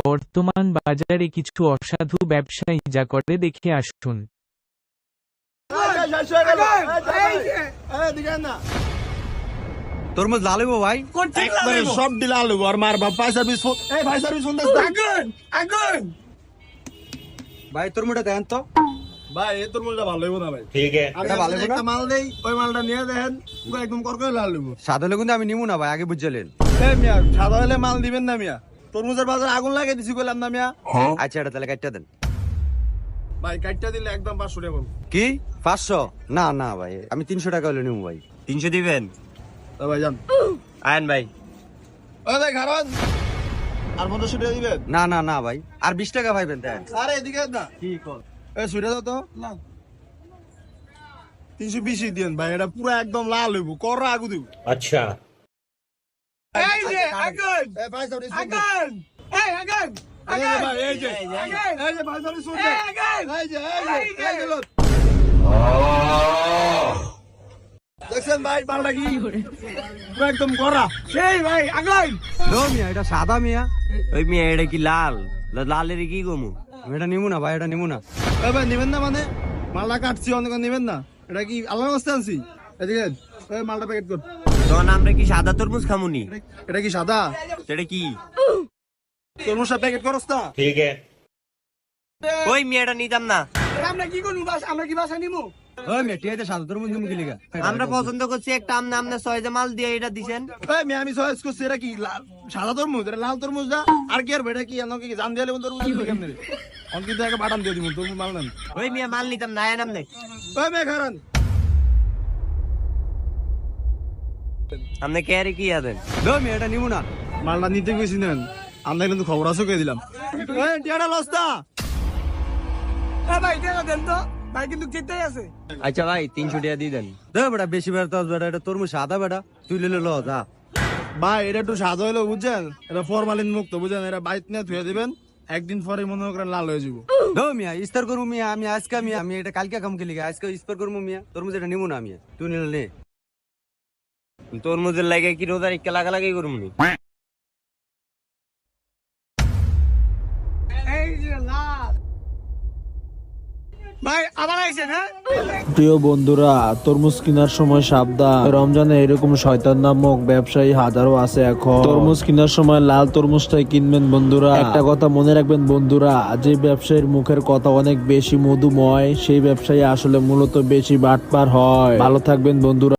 বর্তমান বাজারে কিছু অসাধু ব্যবসায়ী যা করে দেখে আসুন। তরমুজ লাল হইব ভাই, সব ডিলা আলু আর মার বাপ ভাই সার্ভিস ভাই সার্ভিস ভাই তরমুজটা দেন তো ভাই এই তরমুজটা ভালো হইব না ভাই। ठीक है। আমি ভালো হইব না? একটা মাল দেই, ওই মালটা নিয়ে দেখেন পুরো একদম করকরে লাল হইব। সাদা হলে কিন্তু আমি নিমু না ভাই, আগে বুঝলেন। এই মিয়া সাদা হলে মাল দিবেন না মিয়া, তরমুজের বাজারে আগুন লাগিয়ে দিছি কইলাম না মিয়া। আচ্ছা এটা তাহলে কাটটা দেন। ভাই কাটটা দিলে একদম 500 টাকা পাবো। কি 500? না না ভাই, আমি 300 টাকা হলে নিমু ভাই। 300 দিবেন? ও ভাই জান, আয়ন ভাই। ওই ভাই খারাপ আর 500 টাকা দিবেন? না না না ভাই, আর 20 টাকা ভাইবেন দেন। আরে এদিকে না কি কর? এই সুইটা দাও তো না, 320 দিন ভাই, এটা পুরো একদম লাল হইব, কররা আগু দিব। अच्छा। এই যে আগুন, এই ভাই সার্ভিস আগুন, এই আগুন আগুন ভাই, এই যে এই যে ভাই সার্ভিস শুনতে এই যে এই যে লোক দেখছেন ভাই পাল্টা কি পুরো একদম কররা সেই ভাই আগুন। নো মিয়া, এটা সাদা মিয়া, ওই মিয়া এটা কি লাল? লালের কি গমু? এটা নিমু না ভাই, এটা নিমু না। এই ভাই নেবেন না মানে? মালটা কাটছি অনেক নেবেন না, এটা কি আলাদা অবস্থা আনছি এদিকে, এই মালটা প্যাকেট কর। তখন আমরা কি সাদা তরমুজ খামুনি? এটা কি সাদা এটা কি? তরমুজটা প্যাকেট করছ না? ठीक है। ওই মিয়াটা নিতাম না। আমরা কি করব বাস, আমরা কি বাসা নিমু? ওই মিয়া টিয়াতে সাদা তরমুজ নিমু কি লিগা? আমরা পছন্দ করছি একটা, আমনে আমনে 6 মাল দিয়ে এটা দিছেন। এই মিয়া আমি চয়েস করছি, এটা কি সাদা তরমুজ, এটা লাল তরমুজ না আর কি আর এটা কি এনো কি জান দিয়ালে তরমুজ কি কেমনে রে? অন কিন্তু একটা বাটাম দিয়ে দিমু, তরমুজ মাল নেন। ওই মিয়া মাল নিতাম না, আয়ন আমনে। ওই মিয়া খারান আমনে কেয়ারে কি আদেন? নো মিয়া, এটা নিমু না। মালটা নিতে গেছি নেন, আমরা কিন্তু খবর আছে কে দিলাম। এই টিয়াটা লস্তা ভাই টিয়াটা দেন তো ভাই, কিন্তু চেতেই আছে। আচ্ছা ভাই 300 টাকা দিয়ে দেন। দে বেটা, বেশি বেটা তো বেটা, এটা তরমুজ সাদা বেটা, তুই লইলে ল যা। ভাই এটা একটু সাদা হইলো বুঝছেন, এটা ফরমালিন মুক্ত বুঝছেন, এটা বাইত নিয়ে ধুয়ে দিবেন, একদিন পরে মনে করেন লাল হয়ে যাব। নো মিয়া, ইস্তার করবো মিয়া, আমি আজকে মিয়া, আমি এটা কালকে কাম কে লিগা, আজকে ইস্তার করবো মিয়া, তরমুজ এটা নিমু না মিয়া, তুই নিলে নে। তরমুজের লাগে কি রোজার ইক্কা লাগালাগি করমুনি? এই যে লাল ভাই আবার আইছেন হ্যাঁ? প্রিয় বন্ধুরা, তরমুজ কেনার সময় সাবধান। রমজানে এরকম শয়তান নামক ব্যবসায়ী হাজারো আছে। এখন তরমুজ কেনার সময় লাল তরমুজটাই কিনবেন বন্ধুরা। একটা কথা মনে রাখবেন বন্ধুরা, যে ব্যবসায়ীর মুখের কথা অনেক বেশি মধুময়, সেই ব্যবসায়ী আসলে মূলত বেশি বাটপার হয়। ভালো থাকবেন বন্ধুরা।